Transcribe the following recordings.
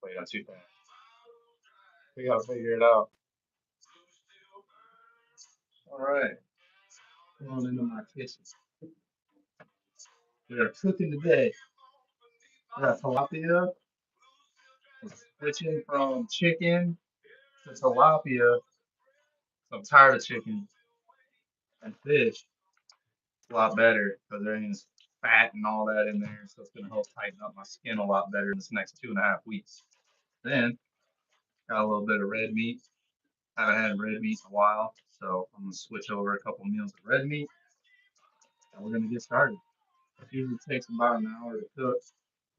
Wait, not too fast. We gotta figure it out. All right, going into my kitchen. We are cooking today. We got tilapia. We're switching from chicken to tilapia. So I'm tired of chicken and fish. It's a lot better because there ain't fat and all that in there. So it's gonna help tighten up my skin a lot better in this next 2.5 weeks. Then got a little bit of red meat. Haven't had red meat in a while, so I'm gonna switch over a couple meals of red meat, and we're gonna get started. It usually takes about an hour to cook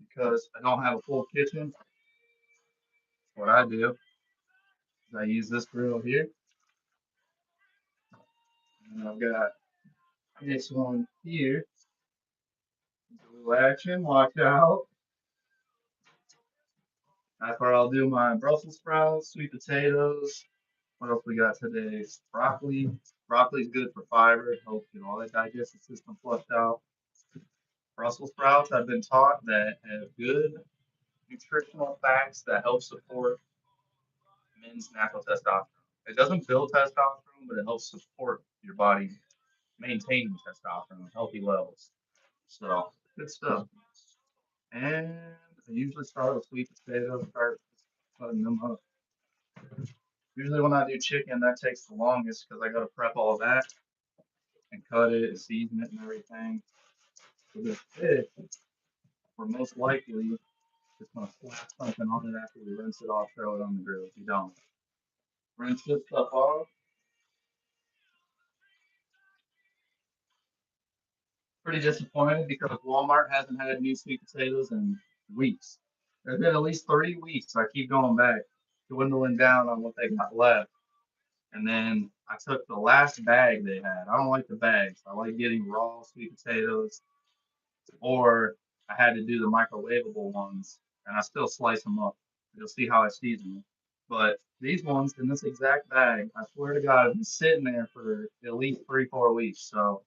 because I don't have a full kitchen. What I do is I use this grill here, and I've got this one here. A little action, watch out. That's where I'll do my Brussels sprouts, sweet potatoes. What else we got today? Broccoli. Broccoli's good for fiber. It helps get all that digestive system flushed out. Brussels sprouts, I've been taught that have good nutritional facts that help support men's natural testosterone. It doesn't build testosterone, but it helps support your body maintaining testosterone, healthy levels. So good stuff. And I usually start with sweet potatoes, start cutting them up. Usually when I do chicken, that takes the longest because I got to prep all that and cut it and season it and everything. For this fish, we're most likely just gonna slap something on it after we rinse it off, throw it on the grill. If you don't rinse this stuff off, pretty disappointed because Walmart hasn't had new sweet potatoes in weeks. There's been at least 3 weeks. I keep going back, dwindling down on what they got left. And then I took the last bag they had. I don't like the bags. I like getting raw sweet potatoes, or I had to do the microwavable ones, and I still slice them up. You'll see how I season them. But these ones in this exact bag, I swear to God, have been sitting there for at least 3, 4 weeks. So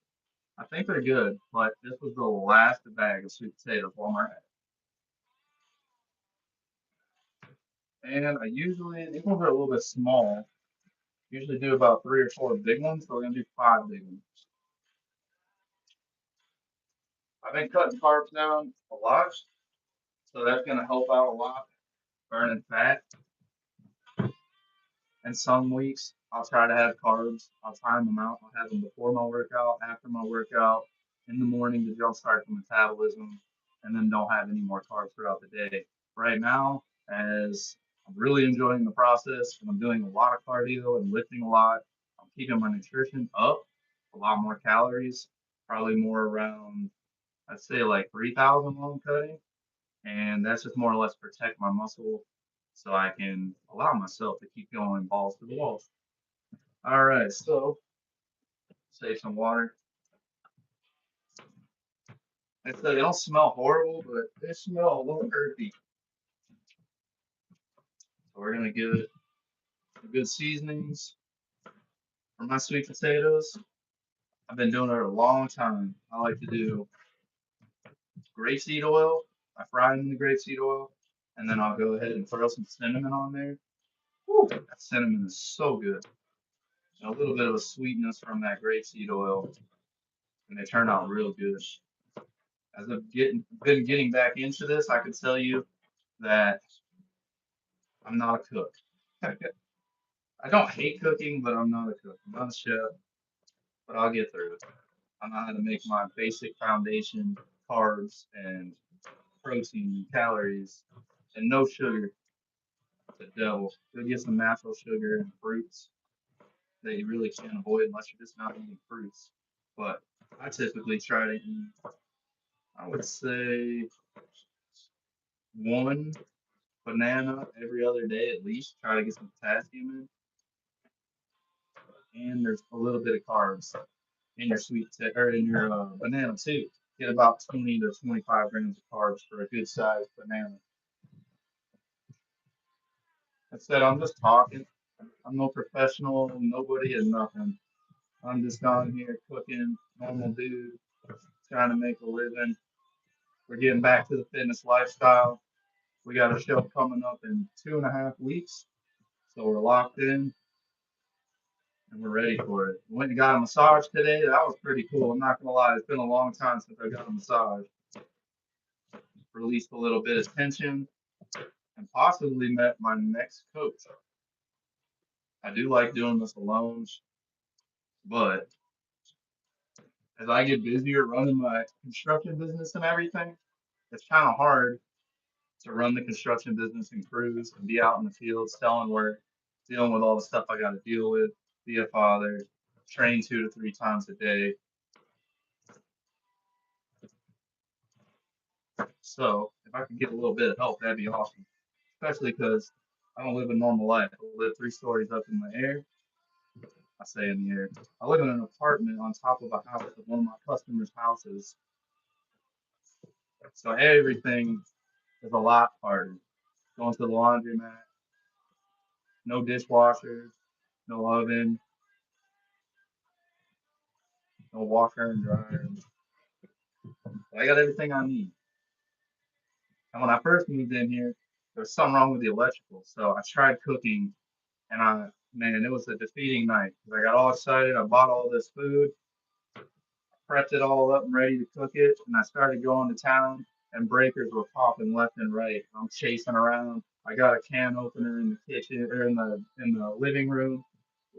I think they're good, but this was the last bag of sweet potatoes Walmart had. And I usually, these ones are a little bit small. Usually do about 3 or 4 big ones, so we're gonna do 5 big ones. I've been cutting carbs down a lot, so that's gonna help out a lot, burning fat. And some weeks I'll try to have carbs. I'll time them out. I'll have them before my workout, after my workout, in the morning to jumpstart the metabolism, and then don't have any more carbs throughout the day. Right now, as I'm really enjoying the process and I'm doing a lot of cardio and lifting a lot, I'm keeping my nutrition up, a lot more calories, probably more around, I'd say like 3,000 while I'm cutting. And that's just more or less protect my muscle so I can allow myself to keep going balls to the walls. All right, so save some water. I said they don't smell horrible, but they smell a little earthy. So we're gonna give it some good seasonings for my sweet potatoes. I've been doing it a long time. I like to do grapeseed oil. I fry them in the grapeseed oil, and then I'll go ahead and throw some cinnamon on there. Woo, that cinnamon is so good. And a little bit of a sweetness from that grapeseed oil, and they turn out real good. As I've been getting back into this, I can tell you that I'm not a cook. I don't hate cooking, but I'm not a cook. I'm not a chef, but I'll get through it. I know how to make my basic foundation carbs and protein and calories and no sugar. The devil. Go get some natural sugar and fruits that you really can't avoid unless you're just not eating fruits. But I typically try to eat, I would say, one banana every other day at least. Try to get some potassium in, and there's a little bit of carbs in your or in your banana too. Get about 20 to 25 grams of carbs for a good sized banana. Instead, I'm just talking. I'm no professional, nobody is nothing. I'm just down here cooking, normal dude, trying to make a living. We're getting back to the fitness lifestyle. We got a show coming up in 2.5 weeks, so we're locked in and we're ready for it. Went and got a massage today. That was pretty cool. I'm not gonna lie, it's been a long time since I got a massage. Released a little bit of tension and possibly met my next coach. I do like doing this alone, but as I get busier running my construction business and everything, it's kind of hard to run the construction business and crews and be out in the field selling work, dealing with all the stuff I got to deal with, be a father, train 2 to 3 times a day. So if I could get a little bit of help, that'd be awesome. Especially because I don't live a normal life. I live 3 stories up in the air. I say in the air. I live in an apartment on top of a house of one of my customers' houses. So everything is a lot harder. Going to the laundromat, no dishwasher, no oven, no washer and dryer. But I got everything I need. And when I first moved in here, there was something wrong with the electrical. So I tried cooking, and man, it was a defeating night. 'Cause I got all excited. I bought all this food, prepped it all up and ready to cook it, and I started going to town, and breakers were popping left and right. I'm chasing around. I got a can opener in the kitchen or in the living room.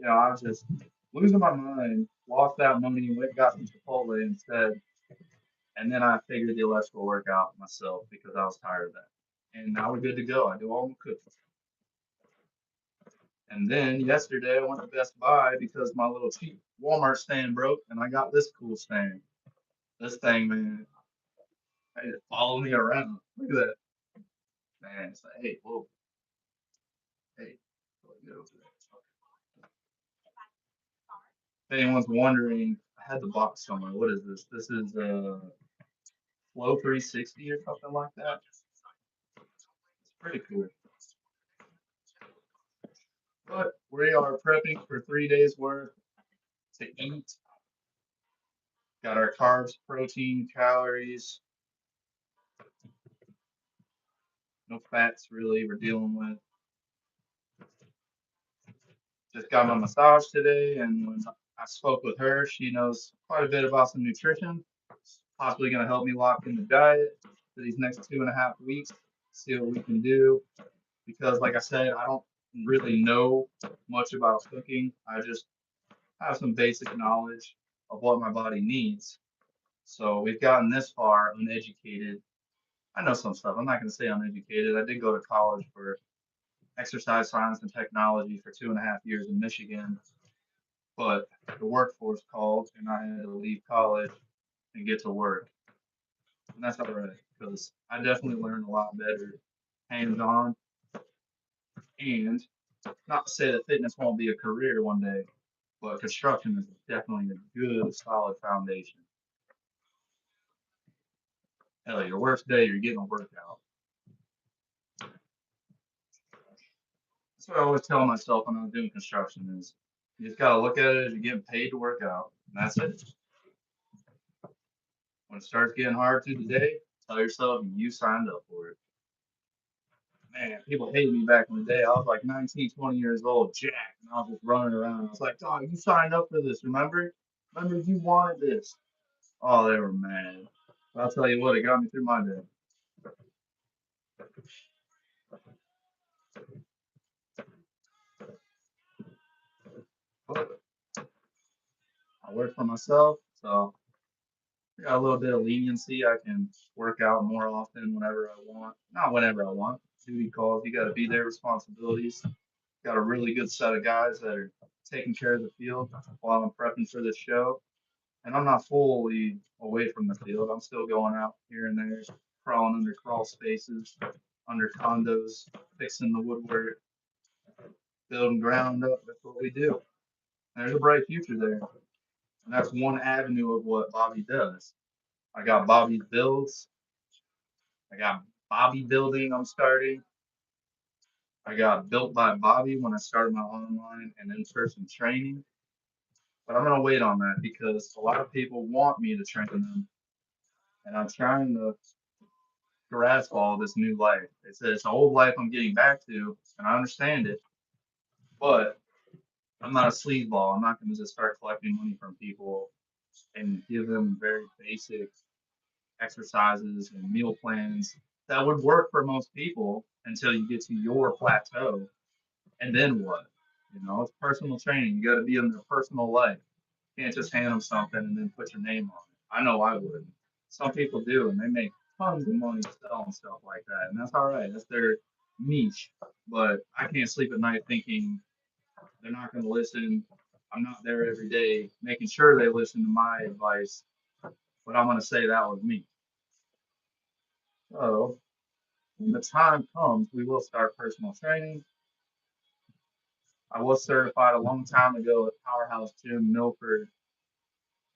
I was just losing my mind. Lost that money, went and got some Chipotle instead, and then I figured the electrical work out myself because I was tired of that. And now we're good to go. I do all my cooking. And then yesterday I went to Best Buy because my little cheap Walmart stand broke, and I got this cool stand. This thing, man, it follow me around. Look at that, man. It's like, hey, whoa, hey, if anyone's wondering, I had the box somewhere. What is this? This is Flow 360 or something like that. It's pretty cool. But we are prepping for 3 days worth to eat. Got our carbs, protein, calories, no fats really we're dealing with. Just got my massage today, and when I spoke with her, she knows quite a bit about some nutrition. Possibly going to help me lock in the diet for these next 2.5 weeks, see what we can do. Because, like I said, I don't really know much about cooking. I just have some basic knowledge of what my body needs. So we've gotten this far uneducated. I know some stuff. I'm not going to say uneducated. I did go to college for exercise science and technology for 2.5 years in Michigan, but the workforce called and I had to leave college and get to work. And that's all right because I definitely learned a lot better hands on. And not to say that fitness won't be a career one day, but construction is definitely a good, solid foundation. Hell, your worst day, you're getting a workout. That's what I always tell myself when I'm doing construction is you just gotta look at it as you're getting paid to work out. And that's it. When it starts getting hard through the day, tell yourself you signed up for it. Man, people hated me back in the day. I was like 19, 20 years old, jacked, and I was just running around. I was like, dog, you signed up for this, remember? Remember you wanted this. Oh, they were mad. But I'll tell you what, it got me through my day. But I work for myself, so I got a little bit of leniency. I can work out more often whenever I want. Not whenever I want. Duty calls, you got to be there, responsibilities. Got a really good set of guys that are taking care of the field while I'm prepping for this show. And I'm not fully away from the field. I'm still going out here and there, crawling under crawl spaces, under condos, fixing the woodwork, building ground up. That's what we do. There's a bright future there. And that's one avenue of what Bobby does. I got Bobby's Builds. I got Bobby Building I'm starting. I got Built by Bobby when I started my online and in-person training. But I'm going to wait on that because a lot of people want me to train them. And I'm trying to grasp all this new life. It's an old life I'm getting back to, and I understand it, but I'm not a sleazeball. I'm not going to just start collecting money from people and give them very basic exercises and meal plans that would work for most people until you get to your plateau. And then what? You know, it's personal training. You got to be in their personal life. You can't just hand them something and then put your name on it. I know I wouldn't. Some people do, and they make tons of money selling stuff like that, and that's all right. That's their niche. But I can't sleep at night thinking they're not going to listen. I'm not there every day making sure they listen to my advice, but I'm going to say that was me. So when the time comes, we will start personal training. I was certified a long time ago at Powerhouse Gym Milford.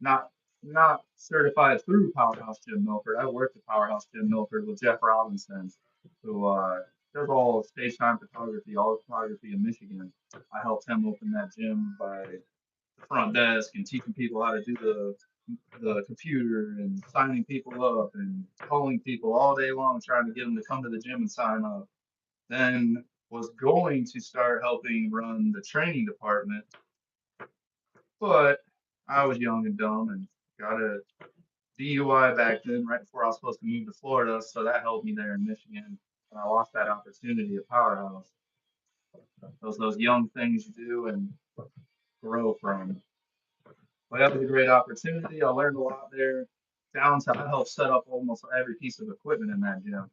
Not not certified through Powerhouse Gym Milford. I worked at Powerhouse Gym Milford with Jeff Robinson, who does all stage time photography, all photography in Michigan. I helped him open that gym by the front desk and teaching people how to do the computer and signing people up and calling people all day long, trying to get them to come to the gym and sign up. Then was going to start helping run the training department, but I was young and dumb and got a DUI back then, right before I was supposed to move to Florida. So that helped me there in Michigan. And I lost that opportunity at Powerhouse. Those young things you do and grow from. But that was a great opportunity. I learned a lot there. Down to I helped set up almost every piece of equipment in that gym.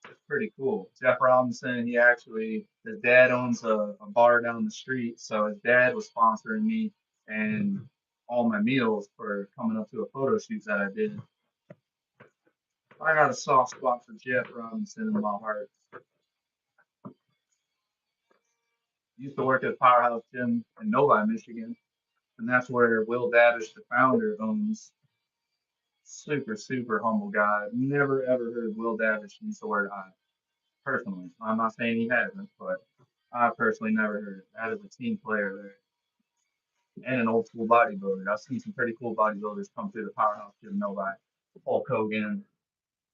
It's pretty cool. Jeff Robinson, his dad owns a bar down the street. So his dad was sponsoring me and all my meals for coming up to a photo shoot that I did. I got a soft spot for Jeff Robinson in my heart. Used to work at Powerhouse Gym in Novi, Michigan, and that's where Will Davish, the founder, owns. Super, super humble guy. Never ever heard Will Davish use the word I. Personally, I'm not saying he hasn't, but I personally never heard it. That is a team player there and an old school bodybuilder. I've seen some pretty cool bodybuilders come through the Powerhouse Gym Novi. Hulk Hogan.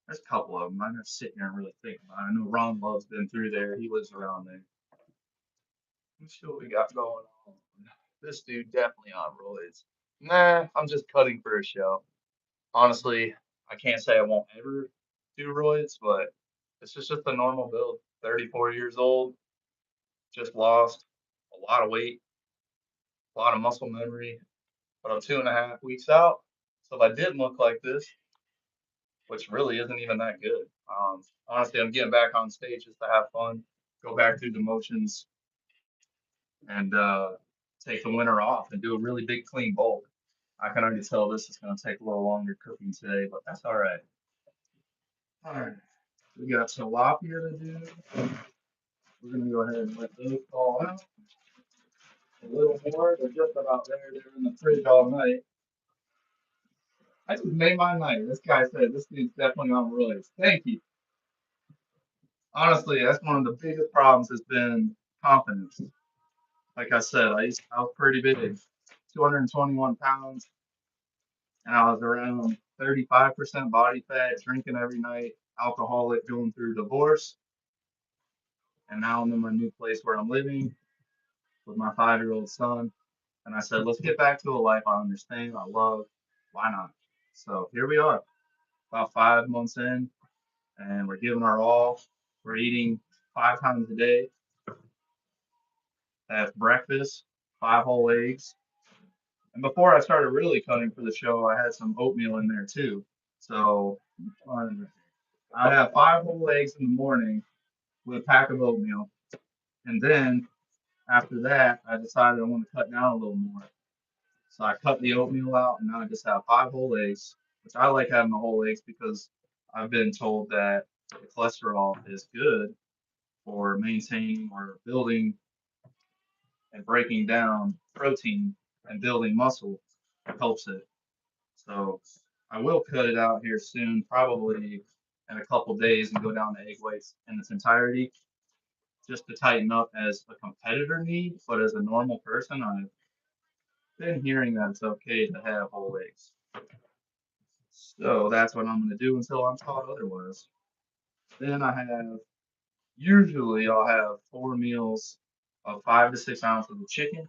There's a couple of them. I'm just sitting here and really thinking about it. I know Ron Love's been through there. He lives around there. Let's see what we got going on. This dude definitely on roids. Nah, I'm just cutting for a show. Honestly, I can't say I won't ever do roids, but it's just a normal build. 34 years old, just lost a lot of weight, a lot of muscle memory, but I'm 2.5 weeks out. So if I didn't look like this, which really isn't even that good, honestly, I'm getting back on stage just to have fun, go back through the motions, and take the winter off and do a really big clean bulk. I can already tell this is going to take a little longer cooking today, but that's all right. All right, we got tilapia to do. We're going to go ahead and let those fall out a little more. They're just about there. They're in the fridge all night. I just made my night. This guy said this dude's definitely on roids. Thank you. Honestly, that's one of the biggest problems has been confidence. Like I said, I was pretty big, 221 pounds, and I was around 35% body fat, drinking every night, alcoholic, going through divorce, and now I'm in my new place where I'm living with my 5-year-old son. And I said, let's get back to a life I understand, I love. Why not? So here we are, about 5 months in, and we're giving our all. We're eating 5 times a day. That's breakfast, 5 whole eggs. And before I started really cutting for the show, I had some oatmeal in there too. So I have 5 whole eggs in the morning with a pack of oatmeal. And then after that, I decided I want to cut down a little more. So I cut the oatmeal out, and now I just have 5 whole eggs, which I like having the whole eggs because I've been told that the cholesterol is good for maintaining or building and breaking down protein and building muscle. It helps it. So I will cut it out here soon, probably in a couple days, and go down to egg whites in its entirety, just to tighten up as a competitor need. But as a normal person, I've been hearing that it's okay to have whole eggs. So that's what I'm going to do until I'm taught otherwise. Then usually I'll have 4 meals of 5 to 6 ounces of chicken,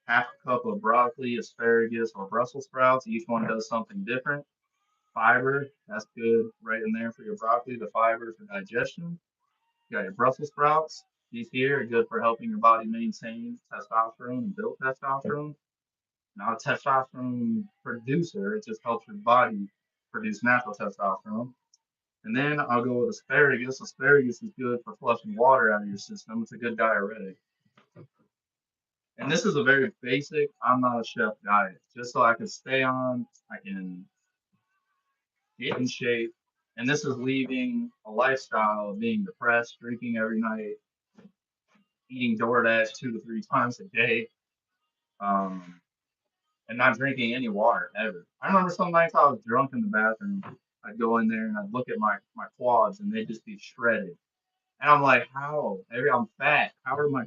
half a cup of broccoli, asparagus, or Brussels sprouts. Each one does something different. Fiber, that's good right in there for your broccoli, the fiber for digestion. You got your Brussels sprouts. These here are good for helping your body maintain testosterone and build testosterone. Not a testosterone producer, it just helps your body produce natural testosterone. And then I'll go with asparagus. Asparagus is good for flushing water out of your system. It's a good diuretic. And this is a very basic, I'm not a chef diet, just so I can stay on, I can get in shape. And this is leaving a lifestyle of being depressed, drinking every night, eating DoorDash 2 to 3 times a day, um, and not drinking any water ever. I remember some nights I was drunk in the bathroom. I'd go in there and I'd look at my quads and they'd just be shredded. And I'm like, how? I'm fat. How are my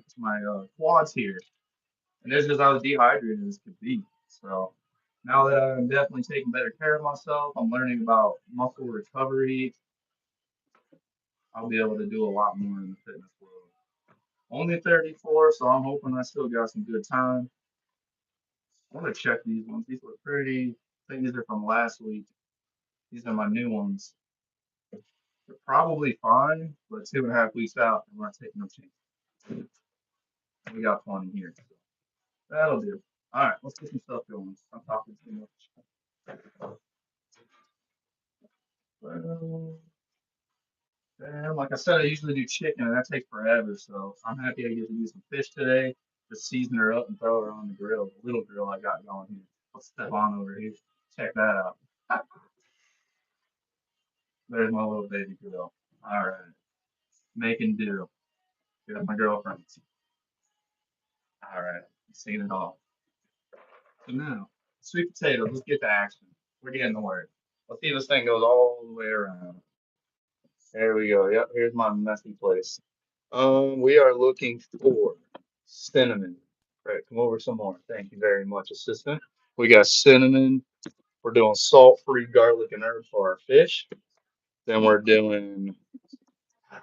quads here? And it's just I was dehydrated as could be. So now that I'm definitely taking better care of myself, I'm learning about muscle recovery. I'll be able to do a lot more in the fitness world. Only 34, so I'm hoping I still got some good time. I'm gonna check these ones. These look pretty. I think these are from last week. These are my new ones. They're probably fine, but 2.5 weeks out, I'm not taking no chance. We got 20 here. So that'll do. All right, let's get some stuff going. I'm talking too much. Well, and like I said, I usually do chicken, and that takes forever. So I'm happy I get to do some fish today. Just season her up and throw her on the grill, the little grill I got going here. Let's step on over here. Check that out. There's my little baby grill. All right, making do. Get my girlfriend. All right, seen it all. So now, sweet potatoes. Let's get to action. We're getting the word. Let's see if this thing goes all the way around. There we go. Yep, here's my messy place. We are looking for cinnamon. Right, come over some more. Thank you very much, assistant. We got cinnamon. We're doing salt-free garlic and herb for our fish. Then we're doing, I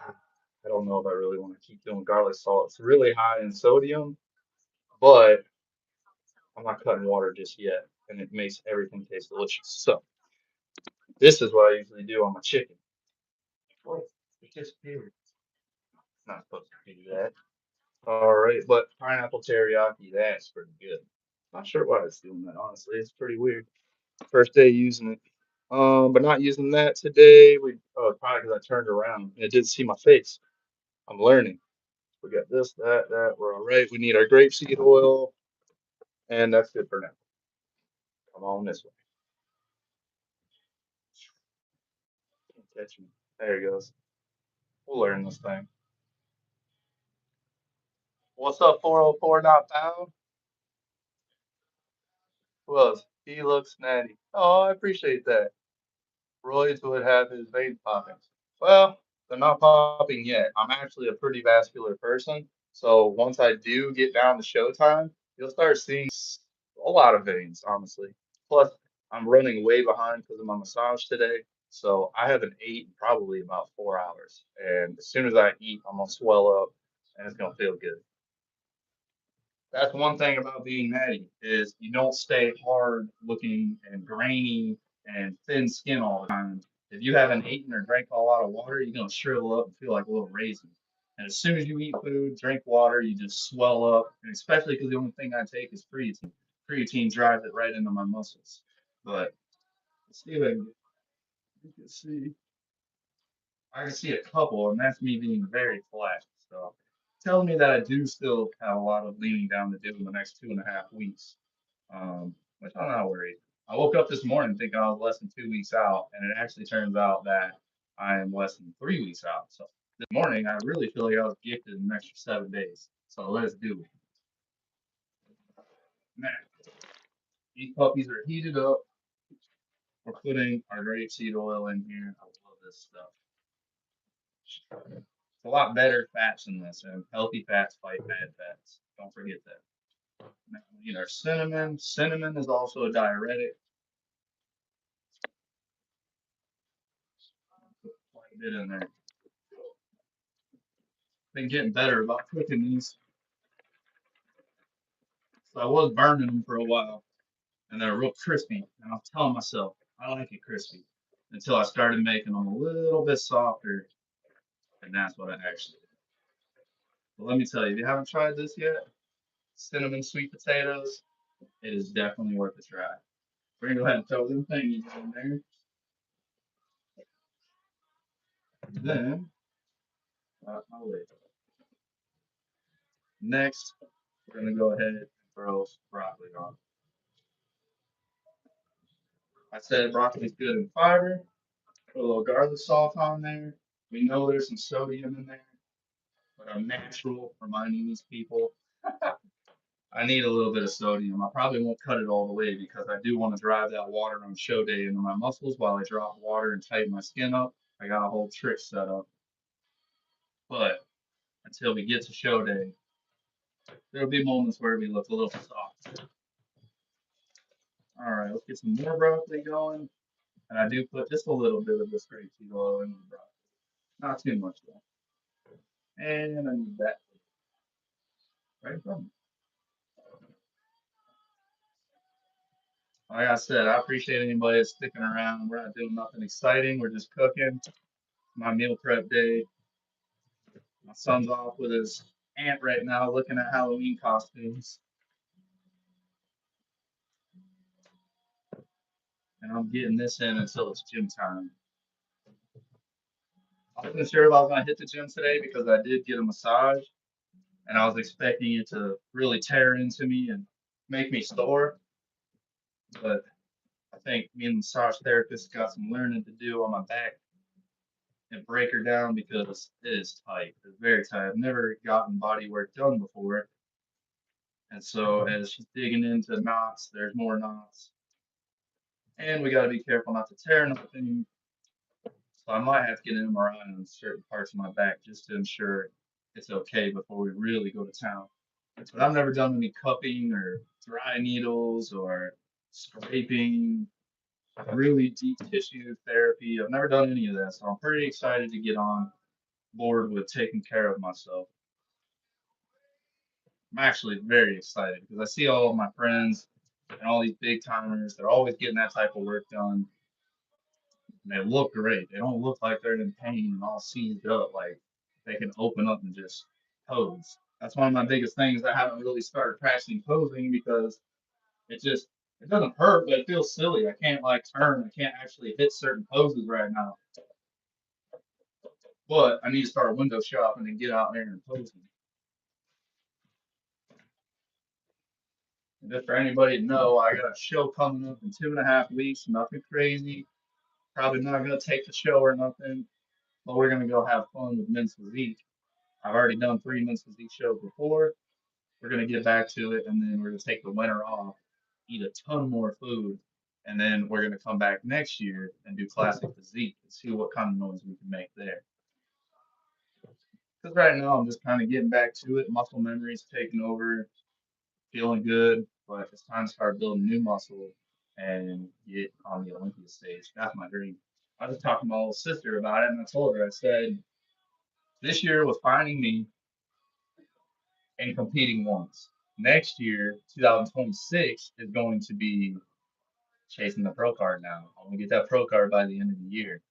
don't know if I really want to keep doing garlic salt. It's really high in sodium, but I'm not cutting water just yet, and it makes everything taste delicious. So this is what I usually do on my chicken. Oh, it disappeared. Not supposed to do that. All right, but pineapple teriyaki, that's pretty good. Not sure why it's doing that, honestly. It's pretty weird. First day using it. But not using that today. Probably because I turned around and it didn't see my face. I'm learning. We got this, that. We're all right. We need our grapeseed oil, and that's it for now. Come on this way. Can't catch me. There he goes. We'll learn this thing. What's up, 404 not found? Who else? He looks natty. Oh, I appreciate that. Royce would have his veins popping. Well, they're not popping yet. I'm actually a pretty vascular person. So once I do get down to showtime, you'll start seeing a lot of veins, honestly. Plus, I'm running way behind because of my massage today. So I haven't eaten probably about 4 hours. And as soon as I eat, I'm going to swell up and it's going to feel good. That's one thing about being natty is you don't stay hard looking and grainy and thin skin all the time. If you haven't eaten or drank a lot of water, you're gonna shrivel up and feel like a little raisin. And as soon as you eat food, drink water, you just swell up. And especially because the only thing I take is creatine. Creatine drives it right into my muscles. But let's see if you can see. I can see a couple, and that's me being very flat. So telling me that I do still have a lot of leaning down to do in the next 2.5 weeks, which I'm not worried. I woke up this morning thinking I was less than 2 weeks out, and it actually turns out that I am less than 3 weeks out. So this morning, I really feel like I was gifted an extra 7 days. So let's do it. Now, these puppies are heated up. We're putting our rapeseed oil in here. I love this stuff. It's a lot better fats in this, and healthy fats fight bad fats. Don't forget that. Now, we need our cinnamon. Cinnamon is also a diuretic. bit in there. Been getting better about cooking these. So I was burning them for a while, and they're real crispy. And I was telling myself I like it crispy until I started making them a little bit softer, and that's what I actually did. But let me tell you, if you haven't tried this yet, cinnamon sweet potatoes, it is definitely worth a try. We're gonna go ahead and throw them thingies in there. Then, my lid. Next, we're gonna go ahead and throw some broccoli on. I said broccoli's good in fiber. Put a little garlic salt on there. We know there's some sodium in there, but I'm natural, reminding these people I need a little bit of sodium. I probably won't cut it all the way because I do want to drive that water on show day into my muscles while I drop water and tighten my skin up. I got a whole trick set up. But until we get to show day, there'll be moments where we look a little soft. All right, let's get some more broccoli going. And I do put just a little bit of this grapeseed oil in the broccoli. Not too much though. And I need that right from. Like I said, I appreciate anybody that's sticking around. We're not doing nothing exciting. We're just cooking. My meal prep day. My son's off with his aunt right now looking at Halloween costumes. And I'm getting this in until it's gym time. I wasn't sure if I was going to hit the gym today because I did get a massage. And I was expecting it to really tear into me and make me sore. But I think me and the massage therapist got some learning to do on my back and break her down because it is tight. It's very tight. I've never gotten body work done before. And so as she's digging into knots, there's more knots. And we got to be careful not to tear nothing. So I might have to get an MRI on certain parts of my back just to ensure it's okay before we really go to town. But I've never done any cupping or dry needles or scraping, really deep tissue therapy. I've never done any of that. So I'm pretty excited to get on board with taking care of myself. I'm actually very excited because I see all of my friends and all these big timers. They're always getting that type of work done. And they look great. They don't look like they're in pain and all seized up. Like they can open up and just pose. That's one of my biggest things. I haven't really started practicing posing because it doesn't hurt, but it feels silly. I can't like turn. I can't actually hit certain poses right now. But I need to start window shopping and get out there and posing. And just for anybody to know, I got a show coming up in 2.5 weeks. Nothing crazy. Probably not gonna take the show or nothing, but we're gonna go have fun with Men's Physique. I've already done 3 Men's Physique shows before. We're gonna get back to it, and then we're gonna take the winter off, eat a ton more food, and then we're gonna come back next year and do Classic Physique and see what kind of noise we can make there. Because right now I'm just kind of getting back to it. Muscle memory's taking over, feeling good, but it's time to start building new muscle and get on the Olympia stage. That's my dream. I was talking to my little sister about it, and I told her, I said, this year was finding me and competing once. Next year, 2026, is going to be chasing the pro card now. I'm gonna get that pro card by the end of the year.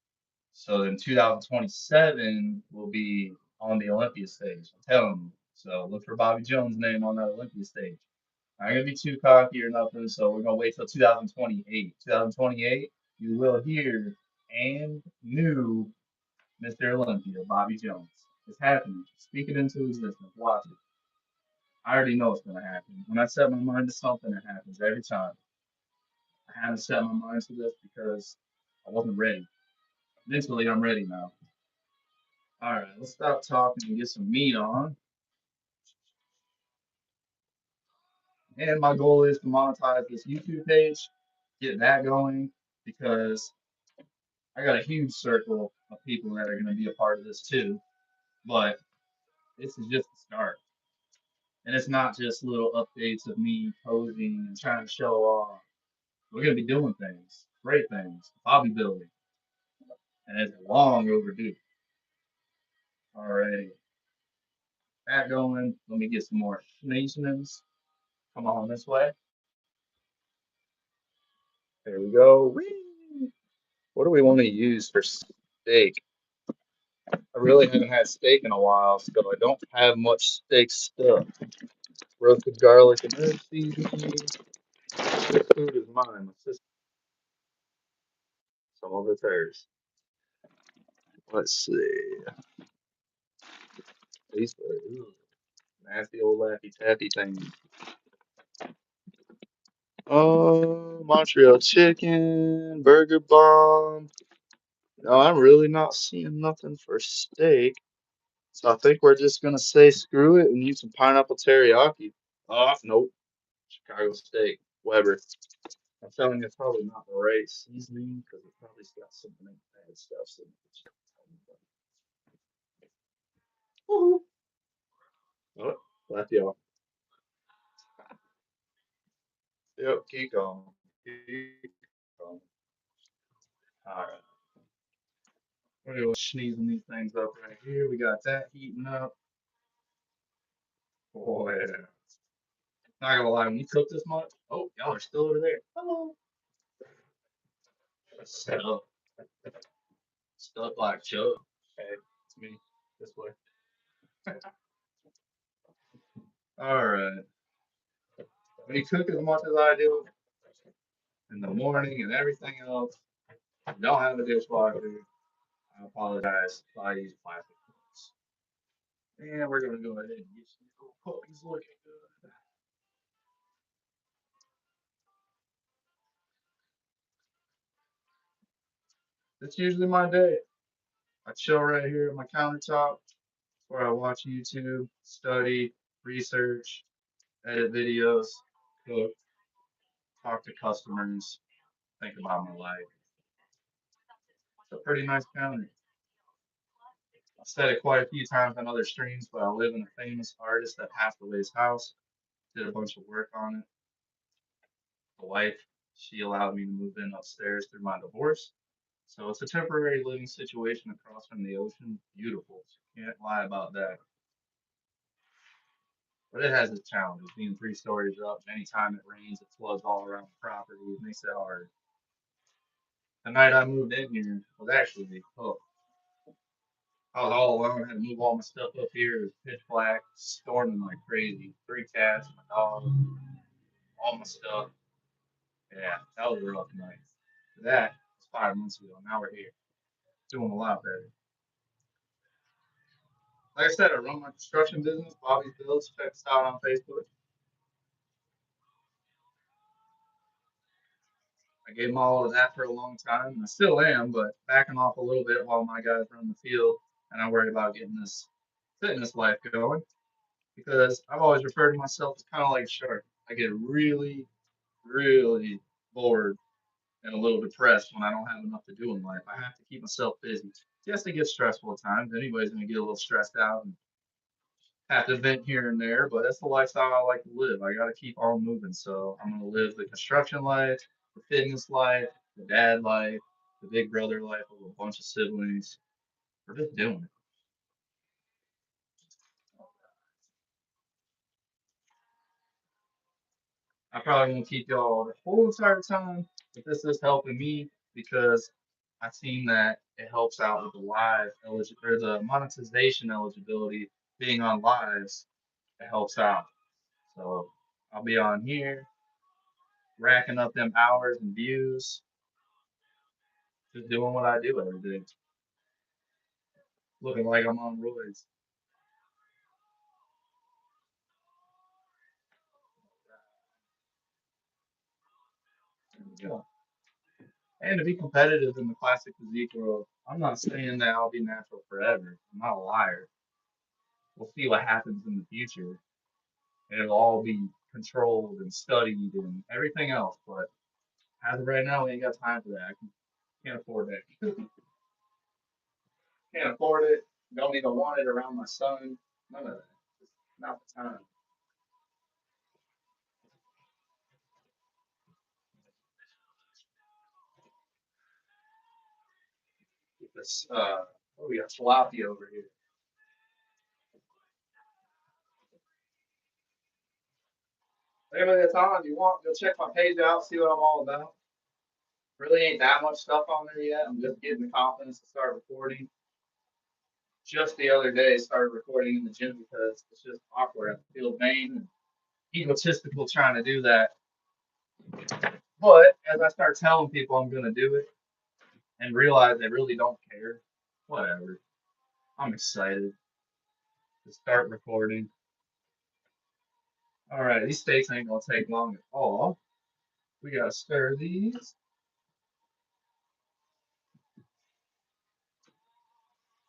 So then 2027 will be on the Olympia stage. I'm telling you. So look for Bobby Jones' name on that Olympia stage. I'm not gonna be too cocky or nothing, so we're gonna wait till 2028. 2028, you will hear and new Mr. Olympia, Bobby Jones. It's happening. Speak it into existence. Watch it. I already know it's gonna happen. When I set my mind to something, it happens every time. I haven't set my mind to this because I wasn't ready. Mentally, I'm ready now. All right, let's stop talking and get some meat on. And my goal is to monetize this YouTube page, get that going, because I got a huge circle of people that are going to be a part of this too. But this is just the start. And it's not just little updates of me posing and trying to show off. We're going to be doing things, great things, bodybuilding. and it's long overdue. Alrighty, that going. Let me get some more Schneezemans. Come on this way. There we go. Whee! What do we want to use for steak? I really haven't had steak in a while, so I don't have much steak stuff. Roasted garlic and herb seasoning. This food is mine. My sister, some of it's hers. Let's see. These are nasty old laffy taffy things. Montreal chicken, burger bomb. No, I'm really not seeing nothing for steak. So I think we're just gonna say screw it and use some pineapple teriyaki. Oh, nope. Chicago steak. Weber. I'm telling you, it's probably not the right seasoning because it probably's got some bad stuff in it. Woohoo. Oh, left y'all. Yep, keep going. Keep going. Alright. We're doing sneezing these things up right here. We got that heating up. Boy, not gonna lie, when you cook this much, oh, y'all are still over there. Hello. Stuck, stuck like Chuck. Hey, it's me. This way. All right. When you cook as much as I do in the morning and everything else, you don't have a dishwasher. I apologize. I use plastic cups. And we're gonna go ahead and get some little puppies looking good. That's usually my day. I chill right here at my countertop where I watch YouTube, study, research, edit videos, cook, talk to customers, think about my life. It's a pretty nice counter. I've said it quite a few times on other streams, but I live in a famous artist that passed away's house. Did a bunch of work on it. The wife, she allowed me to move in upstairs through my divorce. So it's a temporary living situation across from the ocean. Beautiful. Can't lie about that. But it has its challenges. Being 3 stories up, anytime it rains, it floods all around the property. It makes it hard. The night I moved in here was actually, oh, I was all alone. I had to move all my stuff up here. It was pitch black, storming like crazy. 3 cats, my dog, all my stuff. Yeah, that was a rough night. That was 5 months ago. Now we're here, doing a lot better. Like I said, I run my construction business, Bobby's Builds. Check us out on Facebook. I gave them all of that for a long time, and I still am, but backing off a little bit while my guys run the field, and I worry about getting this fitness life going because I've always referred to myself as kind of like a shark. I get really, really bored and a little depressed when I don't have enough to do in life. I have to keep myself busy. Yes, it gets stressful at times. Anybody's gonna get a little stressed out and have to vent here and there, but that's the lifestyle I like to live. I got to keep on moving. So I'm going to live the construction life, the fitness life, the dad life, the big brother life of a bunch of siblings. We're just doing it. I probably won't keep y'all the whole entire time, but this is helping me because I've seen that it helps out with the live or the monetization eligibility being on lives. It helps out. So I'll be on here racking up them hours and views, just doing what I do every day, looking like I'm on roids. You know, and to be competitive in the classic physique world, I'm not saying that I'll be natural forever. I'm not a liar. We'll see what happens in the future. And it'll all be controlled and studied and everything else. But as of right now, we ain't got time for that. Can't afford that. Can't afford it. Don't even want it around my son. None of that. Just not the time. this what we got tilapia over here. Anybody that's on, if you want, go check my page out, see what I'm all about. Really ain't that much stuff on there yet. I'm just getting the confidence to start recording. Just the other day, started recording in the gym because it's just awkward. I feel vain and egotistical trying to do that. But as I start telling people I'm gonna do it and realize they really don't care, whatever. I'm excited to start recording. All right, these steaks ain't gonna take long at all. We gotta stir these.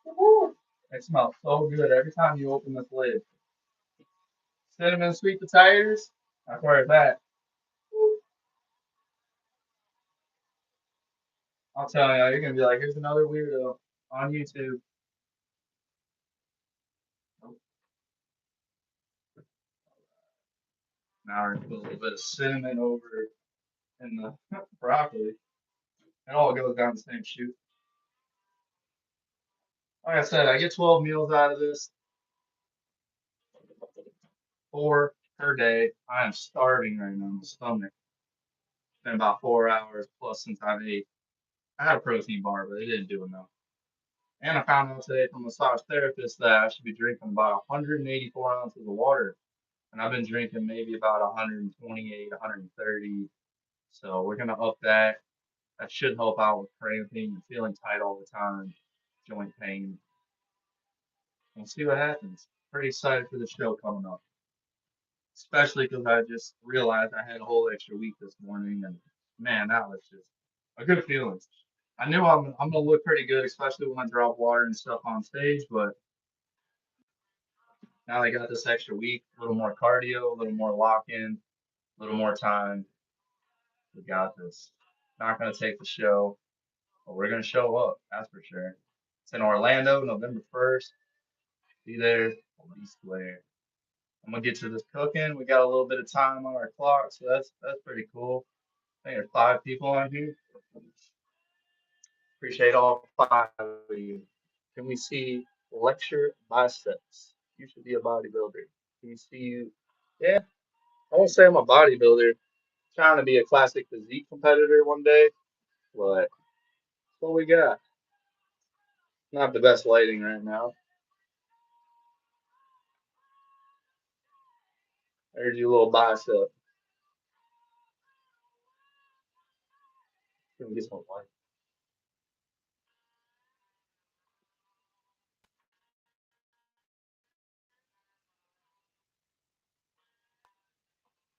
Woo! They smell so good every time you open this lid. Cinnamon sweet potatoes. That's where it's at. I'll tell you, you're gonna be like, here's another weirdo on YouTube. Now we're gonna put a little bit of cinnamon over in the broccoli. It all goes down the same chute. Like I said, I get 12 meals out of this, 4 per day. I am starving right now in my stomach. It's been about 4 hours plus since I've ate. I had a protein bar, but it didn't do enough. And I found out today from a massage therapist that I should be drinking about 184 ounces of water. And I've been drinking maybe about 128, 130. So we're gonna up that. That should help out with cramping and feeling tight all the time, joint pain. We'll see what happens. Pretty excited for the show coming up, especially because I just realized I had a whole extra week this morning, and man, that was just a good feeling. I knew I'm gonna look pretty good, especially when I drop water and stuff on stage. But now I got this extra week, a little more cardio, a little more lock in, a little more time. We got this. Not gonna take the show, but we're gonna show up. That's for sure. It's in Orlando, November 1st. Be there, be square. I'm gonna get to this cooking. We got a little bit of time on our clock, so that's pretty cool. I think there's 5 people on here. Appreciate all 5 of you. Can we see lecture biceps? You should be a bodybuilder. Can you see you? Yeah, I won't say I'm a bodybuilder. Trying to be a classic physique competitor one day, but what we got? Not the best lighting right now. There's your little bicep. Can we get some light?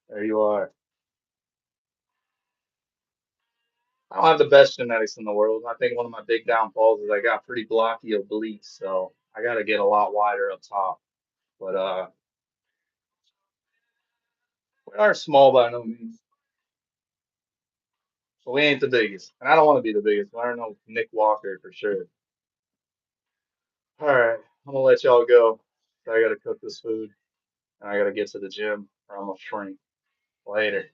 There you are. I don't have the best genetics in the world. I think one of my big downfalls is I got pretty blocky obliques, so I got to get a lot wider up top. But we are small by no means. But we ain't the biggest, and I don't want to be the biggest. I don't know Nick Walker for sure. All right, I'm gonna let y'all go. I gotta cook this food, and I gotta get to the gym, or I'm gonna shrink. Later.